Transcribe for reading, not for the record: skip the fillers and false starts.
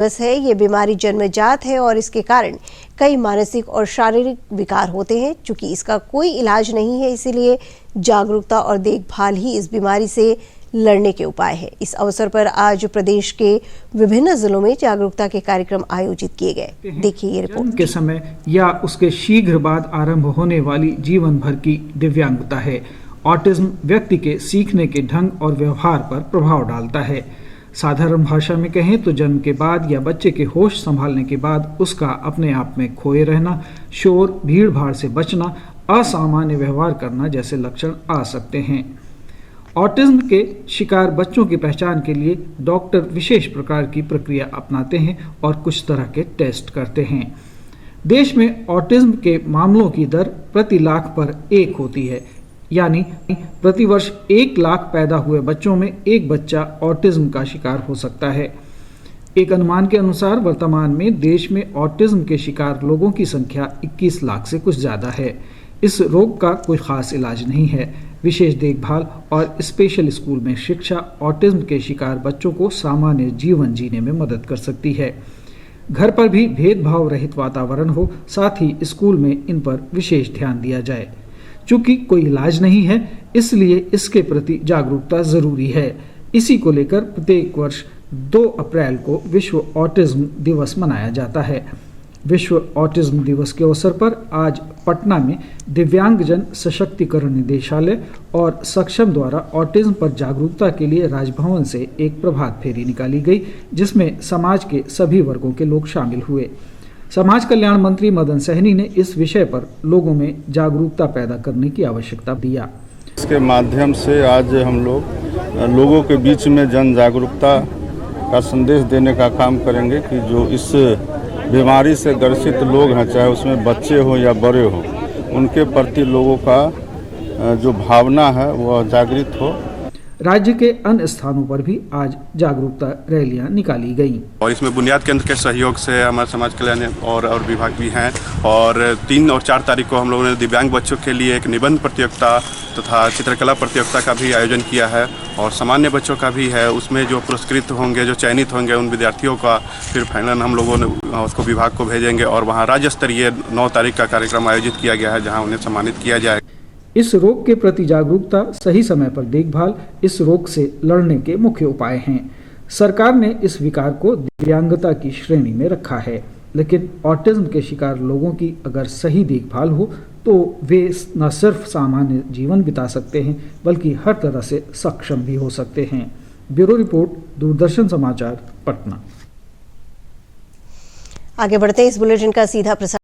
है। ये बीमारी जन्मजात है और इसके कारण कई मानसिक और शारीरिक विकार होते हैं। चूंकि इसका कोई इलाज नहीं है, इसीलिए जागरूकता और देखभाल ही इस बीमारी से लड़ने के उपाय है। इस अवसर पर आज प्रदेश के विभिन्न जिलों में जागरूकता के कार्यक्रम आयोजित किए गए। देखिए ये रिपोर्ट। के समय या उसके शीघ्र बाद आरंभ होने वाली जीवन भर की दिव्यांगता है। ऑटिज्म व्यक्ति के सीखने के ढंग और व्यवहार पर प्रभाव डालता है। साधारण भाषा में कहें तो जन्म के बाद या बच्चे के होश संभालने के बाद उसका अपने आप में खोए रहना, शोर, भीड़ भाड़ से बचना, असामान्य व्यवहार करना जैसे लक्षण आ सकते हैं। ऑटिज्म के शिकार बच्चों की पहचान के लिए डॉक्टर विशेष प्रकार की प्रक्रिया अपनाते हैं और कुछ तरह के टेस्ट करते हैं। देश में ऑटिज्म के मामलों की दर प्रति लाख पर 1 होती है, यानी प्रतिवर्ष 1 लाख पैदा हुए बच्चों में एक बच्चा ऑटिज्म का शिकार हो सकता है। एक अनुमान के अनुसार वर्तमान में देश में ऑटिज्म के शिकार लोगों की संख्या 21 लाख से कुछ ज्यादा है। इस रोग का कोई खास इलाज नहीं है। विशेष देखभाल और स्पेशल स्कूल में शिक्षा ऑटिज्म के शिकार बच्चों को सामान्य जीवन जीने में मदद कर सकती है। घर पर भी भेदभाव रहित वातावरण हो, साथ ही स्कूल में इन पर विशेष ध्यान दिया जाए। चूंकि कोई इलाज नहीं है, इसलिए इसके प्रति जागरूकता जरूरी है। इसी को लेकर प्रत्येक वर्ष 2 अप्रैल को विश्व ऑटिज्म दिवस मनाया जाता है। विश्व ऑटिज्म दिवस के अवसर पर आज पटना में दिव्यांगजन सशक्तिकरण निदेशालय और सक्षम द्वारा ऑटिज्म पर जागरूकता के लिए राजभवन से एक प्रभात फेरी निकाली गई, जिसमें समाज के सभी वर्गों के लोग शामिल हुए। समाज कल्याण मंत्री मदन सहनी ने इस विषय पर लोगों में जागरूकता पैदा करने की आवश्यकता दिया। इसके माध्यम से आज हम लोगों के बीच में जन जागरूकता का संदेश देने का काम करेंगे कि जो इस बीमारी से ग्रसित लोग हैं, चाहे उसमें बच्चे हो या बड़े हो, उनके प्रति लोगों का जो भावना है वह जागृत हो। राज्य के अन्य स्थानों पर भी आज जागरूकता रैलियां निकाली गईं। और इसमें बुनियाद केंद्र के सहयोग से हमारे समाज कल्याण और विभाग भी हैं। और 3 और 4 तारीख को हम लोगों ने दिव्यांग बच्चों के लिए एक निबंध प्रतियोगिता तथा चित्रकला प्रतियोगिता का भी आयोजन किया है और सामान्य बच्चों का भी है। उसमें जो पुरस्कृत होंगे, जो चयनित होंगे, उन विद्यार्थियों का फिर फाइनल हम लोगों ने उसको विभाग को भेजेंगे और वहाँ राज्य स्तरीय 9 तारीख का कार्यक्रम आयोजित किया गया है, जहाँ उन्हें सम्मानित किया जाएगा। इस रोग के प्रति जागरूकता, सही समय पर देखभाल इस रोग से लड़ने के मुख्य उपाय हैं। सरकार ने इस विकार को दिव्यांगता की श्रेणी में रखा है, लेकिन ऑटिज्म के शिकार लोगों की अगर सही देखभाल हो तो वे न सिर्फ सामान्य जीवन बिता सकते हैं, बल्कि हर तरह से सक्षम भी हो सकते हैं। ब्यूरो रिपोर्ट, दूरदर्शन समाचार, पटना। आगे बढ़ते इस बुलेटिन का सीधा प्रसारण